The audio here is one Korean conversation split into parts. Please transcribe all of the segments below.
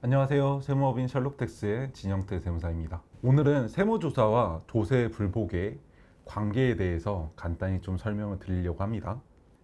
안녕하세요. 세무업인 셜록텍스의 진영태 세무사입니다. 오늘은 세무조사와 조세불복의 관계에 대해서 간단히 좀 설명을 드리려고 합니다.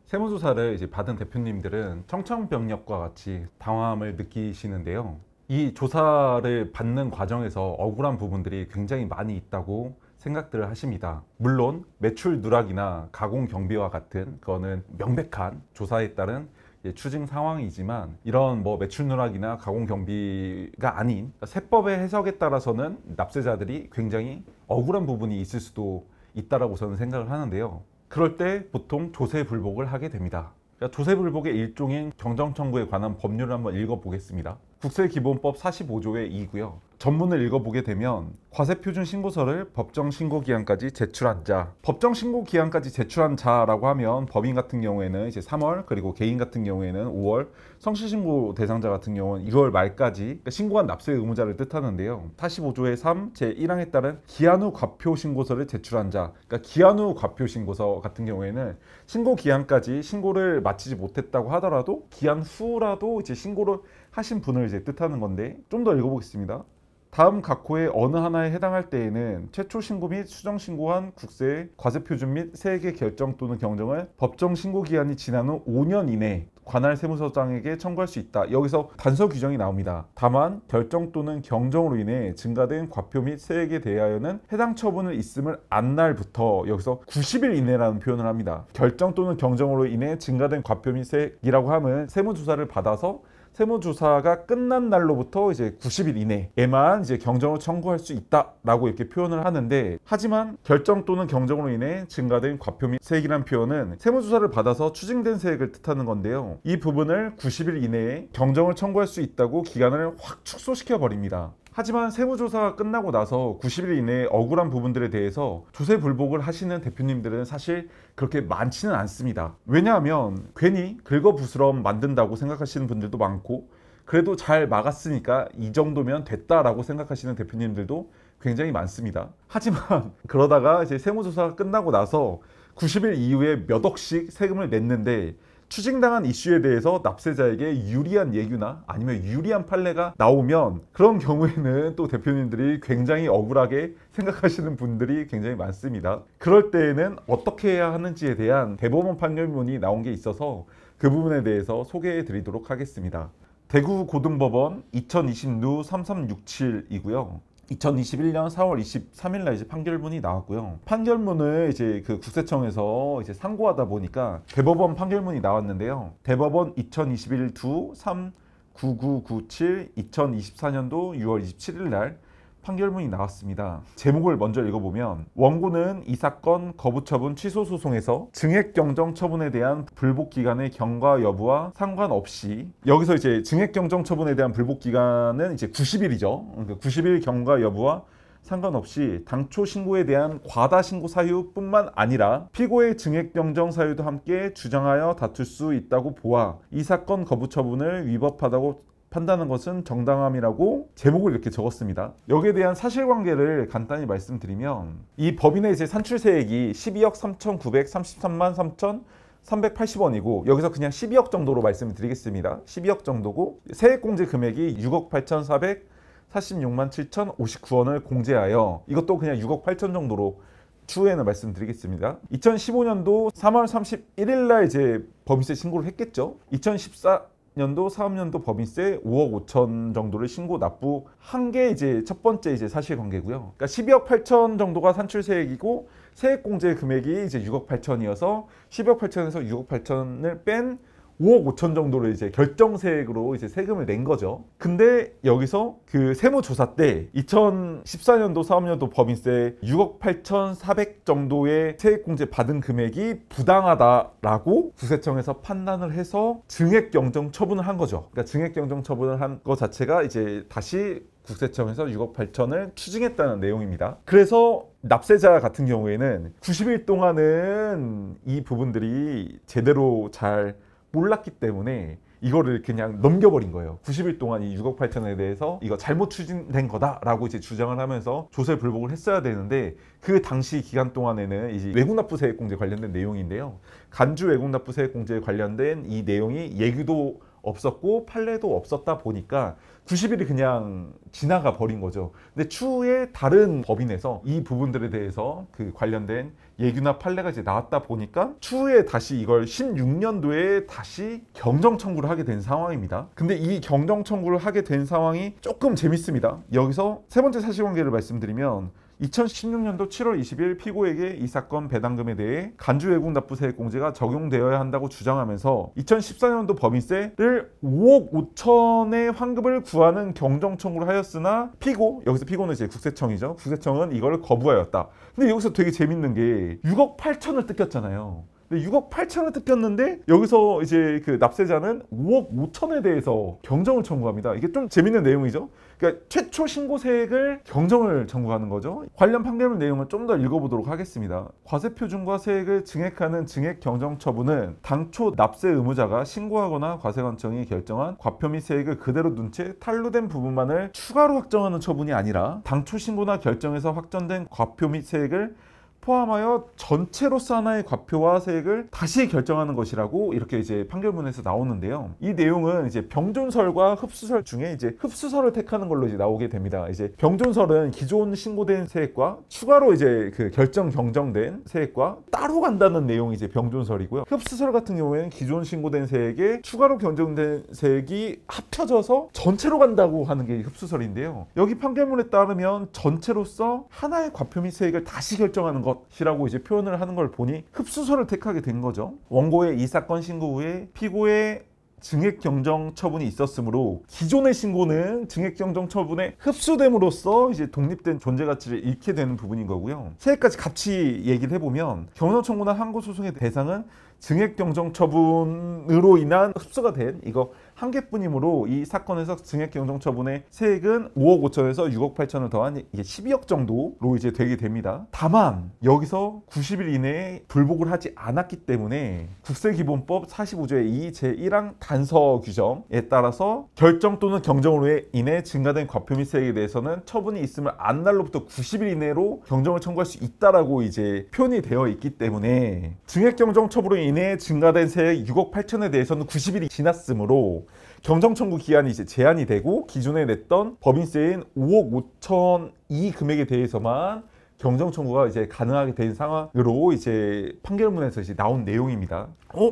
세무조사를 이제 받은 대표님들은 청천벽력과 같이 당황함을 느끼시는데요. 이 조사를 받는 과정에서 억울한 부분들이 굉장히 많이 있다고 생각들을 하십니다. 물론 매출 누락이나 가공 경비와 같은 그거는 명백한 조사에 따른 추징 상황이지만, 이런 매출 누락이나 가공 경비가 아닌 세법의 해석에 따라서는 납세자들이 굉장히 억울한 부분이 있을 수도 있다라고 저는 생각을 하는데요. 그럴 때 보통 조세 불복을 하게 됩니다. 조세 불복의 일종인 경정청구에 관한 법률을 한번 읽어보겠습니다. 국세기본법 45조의 2고요. 전문을 읽어보게 되면 과세표준신고서를 법정신고기한까지 제출한 자, 법정신고기한까지 제출한 자라고 하면 법인 같은 경우에는 이제 3월, 그리고 개인 같은 경우에는 5월, 성실신고 대상자 같은 경우는 6월 말까지 신고한 납세 의무자를 뜻하는데요. 45조의 3 제1항에 따른 기한 후 과표신고서를 제출한 자, 그러니까 기한 후 과표신고서 같은 경우에는 신고 기한까지 신고를 마치지 못했다고 하더라도 기한 후라도 이제 신고를 하신 분을 이제 뜻하는 건데, 좀 더 읽어보겠습니다. 다음 각 호의 어느 하나에 해당할 때에는 최초 신고 및 수정 신고한 국세의 과세표준 및 세액의 결정 또는 경정을 법정 신고 기한이 지난 후 5년 이내 관할 세무서장에게 청구할 수 있다. 여기서 단서 규정이 나옵니다. 다만 결정 또는 경정으로 인해 증가된 과표 및 세액에 대하여는 해당 처분을 있음을 안 날부터, 여기서 90일 이내라는 표현을 합니다. 결정 또는 경정으로 인해 증가된 과표 및 세액이라고 하면 세무조사를 받아서 세무조사가 끝난 날로부터 이제 90일 이내에만 이제 경정을 청구할 수 있다라고 이렇게 표현을 하는데, 하지만 결정 또는 경정으로 인해 증가된 과표 및 세액이라는 표현은 세무조사를 받아서 추징된 세액을 뜻하는 건데요. 이 부분을 90일 이내에 경정을 청구할 수 있다고 기간을 확 축소시켜 버립니다. 하지만 세무조사가 끝나고 나서 90일 이내에 억울한 부분들에 대해서 조세 불복을 하시는 대표님들은 사실 그렇게 많지는 않습니다. 왜냐하면 괜히 긁어부스럼 만든다고 생각하시는 분들도 많고, 그래도 잘 막았으니까 이 정도면 됐다라고 생각하시는 대표님들도 굉장히 많습니다. 하지만 그러다가 이제 세무조사가 끝나고 나서 90일 이후에 몇 억씩 세금을 냈는데, 추징당한 이슈에 대해서 납세자에게 유리한 예규나 아니면 유리한 판례가 나오면, 그런 경우에는 또 대표님들이 굉장히 억울하게 생각하시는 분들이 굉장히 많습니다. 그럴 때에는 어떻게 해야 하는지에 대한 대법원 판결문이 나온 게 있어서 그 부분에 대해서 소개해 드리도록 하겠습니다. 대구고등법원 2020누 3367이고요. 2021년 4월 23일 날 이제 판결문이 나왔고요. 판결문을 이제 그 국세청에서 이제 상고하다 보니까 대법원 판결문이 나왔는데요. 대법원 2021두 39997 2024년도 6월 27일 날 판결문이 나왔습니다. 제목을 먼저 읽어보면, 원고는 이 사건 거부처분 취소 소송에서 증액경정 처분에 대한 불복 기간의 경과 여부와 상관없이, 여기서 이제 증액경정 처분에 대한 불복 기간은 이제 90일이죠. 그러니까 90일 경과 여부와 상관없이 당초 신고에 대한 과다 신고 사유뿐만 아니라 피고의 증액경정 사유도 함께 주장하여 다툴 수 있다고 보아 이 사건 거부 처분을 위법하다고 판단하는 것은 정당함이라고 제목을 이렇게 적었습니다. 여기에 대한 사실관계를 간단히 말씀드리면, 이 법인의 이제 산출세액이 12억 3,933만 3,380원이고, 여기서 그냥 12억 정도로 말씀을 드리겠습니다. 12억 정도고, 세액공제 금액이 6억 8,446만 7,059원을 공제하여, 이것도 그냥 6억 8천 정도로 추후에는 말씀드리겠습니다. 2015년도 3월 31일 날 이제 법인세 신고를 했겠죠. 2014년도 사업년도 법인세 5억 5천 정도를 신고 납부한 게 이제 첫 번째 이제 사실관계고요. 그러니까 12억 8천 정도가 산출세액이고, 세액공제 금액이 이제 6억 8천이어서 12억 8천에서 6억 8천을 뺀 5억 5천 정도를 이제 결정세액으로 이제 세금을 낸 거죠. 근데 여기서 그 세무조사 때 2014년도 사업년도 법인세 6억 8,400 정도의 세액공제 받은 금액이 부당하다라고 국세청에서 판단을 해서 증액경정 처분을 한 거죠. 그러니까 증액경정 처분을 한 거 자체가 이제 다시 국세청에서 6억 8천을 추징했다는 내용입니다. 그래서 납세자 같은 경우에는 90일 동안은 이 부분들이 제대로 잘 몰랐기 때문에 이거를 그냥 넘겨버린 거예요. 90일 동안 이 6억 8천에 대해서 이거 잘못 추진된 거다라고 이제 주장을 하면서 조세 불복을 했어야 되는데, 그 당시 기간 동안에는 이제 외국납부세액공제 관련된 내용인데요. 간주 외국납부세액공제에 관련된 이 내용이 예규도 없었고 판례도 없었다 보니까 90일이 그냥 지나가 버린 거죠. 근데 추후에 다른 법인에서 이 부분들에 대해서 그 관련된 예규나 판례가 이제 나왔다 보니까 추후에 다시 이걸 16년도에 다시 경정 청구를 하게 된 상황입니다. 근데 이 경정 청구를 하게 된 상황이 조금 재밌습니다. 여기서 세 번째 사실관계를 말씀드리면 2016년도 7월 20일 피고에게 이 사건 배당금에 대해 간주외국납부세액공제가 적용되어야 한다고 주장하면서 2014년도 법인세를 5억 5천의 환급을 구하는 경정 청구를 하였으나 여기서 피고는 이제 국세청이죠. 국세청은 이걸 거부하였다. 근데 여기서 되게 재밌는 게 6억 8천을 뜯겼잖아요. 근데 6억 8천을 뜯겼는데 여기서 이제 그 납세자는 5억 5천에 대해서 경정을 청구합니다. 이게 좀 재밌는 내용이죠. 그러니까 최초 신고세액을 경정을 청구하는 거죠. 관련 판결문 내용을 좀 더 읽어보도록 하겠습니다. 과세표준과 세액을 증액하는 증액경정 처분은 당초 납세 의무자가 신고하거나 과세관청이 결정한 과표 및 세액을 그대로 둔 채 탄루된 부분만을 추가로 확정하는 처분이 아니라 당초 신고나 결정에서 확정된 과표 및 세액을 포함하여 전체로서 하나의 과표와 세액을 다시 결정하는 것이라고 이렇게 이제 판결문에서 나오는데요. 이 내용은 이제 병존설과 흡수설 중에 이제 흡수설을 택하는 걸로 이제 나오게 됩니다. 이제 병존설은 기존 신고된 세액과 추가로 이제 그 결정 경정된 세액과 따로 간다는 내용이 이제 병존설이고요. 흡수설 같은 경우에는 기존 신고된 세액에 추가로 경정된 세액이 합쳐져서 전체로 간다고 하는 게 흡수설인데요. 여기 판결문에 따르면 전체로서 하나의 과표 및 세액을 다시 결정하는 것이라고 이제 표현을 하는 걸 보니 흡수설을 택하게 된 거죠. 원고의 이 사건 신고 후에 피고의 증액경정 처분이 있었으므로 기존의 신고는 증액경정 처분에 흡수됨으로써 이제 독립된 존재 가치를 잃게 되는 부분인 거고요. 세액까지 같이 얘기를 해보면 경정 청구나 항고 소송의 대상은 증액경정 처분으로 인한 흡수가 된 이거 한 개뿐이므로 이 사건에서 증액경정 처분의 세액은 5억 5천에서 6억 8천을 더한 이게 12억 정도로 이제 되게 됩니다. 다만 여기서 90일 이내에 불복을 하지 않았기 때문에 국세기본법 45조의 2 제1항 단서 규정에 따라서 결정 또는 경정으로 인해 증가된 과표 및 세액에 대해서는 처분이 있음을 안 날로부터 90일 이내로 경정을 청구할 수 있다라고 이제 표현이 되어 있기 때문에 증액경정 처분으로 인해 증가된 세액 6억 8천에 대해서는 90일이 지났으므로 경정 청구 기한이 이제 제한이 되고 기존에 냈던 법인세인 5억 5천 이 금액에 대해서만 경정 청구가 이제 가능하게 된 상황으로 이제 판결문에서 이제 나온 내용입니다.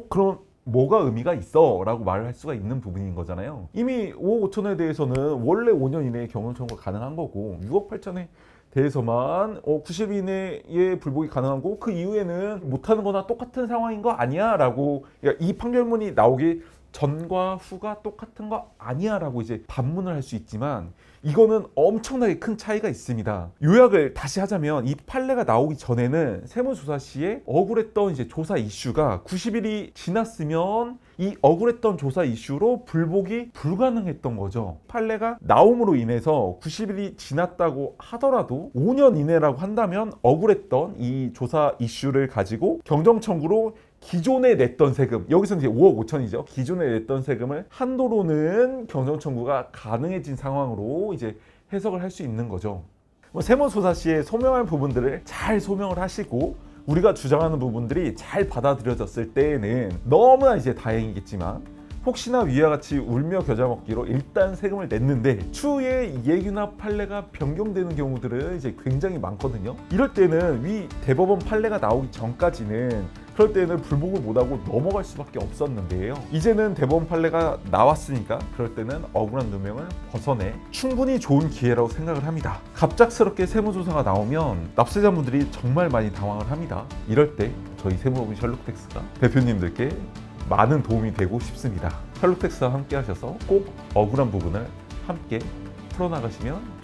그럼 뭐가 의미가 있어? 라고 말을 할 수가 있는 부분인 거잖아요. 이미 5억 5천에 대해서는 원래 5년 이내에 경정 청구가 가능한 거고 6억 8천에 대해서만 90일 이내에 불복이 가능한 거고 그 이후에는 못하는 거나 똑같은 상황인 거 아니야? 라고 이 판결문이 나오기 전과 후가 똑같은 거 아니야 라고 이제 반문을 할 수 있지만 이거는 엄청나게 큰 차이가 있습니다. 요약을 다시 하자면 이 판례가 나오기 전에는 세무조사 시에 억울했던 이제 조사 이슈가 90일이 지났으면 이 억울했던 조사 이슈로 불복이 불가능했던 거죠. 판례가 나옴으로 인해서 90일이 지났다고 하더라도 5년 이내라고 한다면 억울했던 이 조사 이슈를 가지고 경정 청구로 기존에 냈던 세금, 여기서는 이제 5억 5천이죠. 기존에 냈던 세금을 한도로는 경정 청구가 가능해진 상황으로 이제 해석을 할 수 있는 거죠. 세무조사 시에 소명할 부분들을 잘 소명을 하시고 우리가 주장하는 부분들이 잘 받아들여졌을 때에는 너무나 이제 다행이겠지만 혹시나 위와 같이 울며 겨자 먹기로 일단 세금을 냈는데 추후에 예규나 판례가 변경되는 경우들은 이제 굉장히 많거든요. 이럴 때는 위 대법원 판례가 나오기 전까지는 그럴 때는 불복을 못하고 넘어갈 수밖에 없었는데요. 이제는 대법원 판례가 나왔으니까 그럴 때는 억울한 누명을 벗어내 충분히 좋은 기회라고 생각을 합니다. 갑작스럽게 세무조사가 나오면 납세자분들이 정말 많이 당황을 합니다. 이럴 때 저희 세무법인 셜록텍스가 대표님들께 많은 도움이 되고 싶습니다. 셜록텍스와 함께 하셔서 꼭 억울한 부분을 함께 풀어나가시면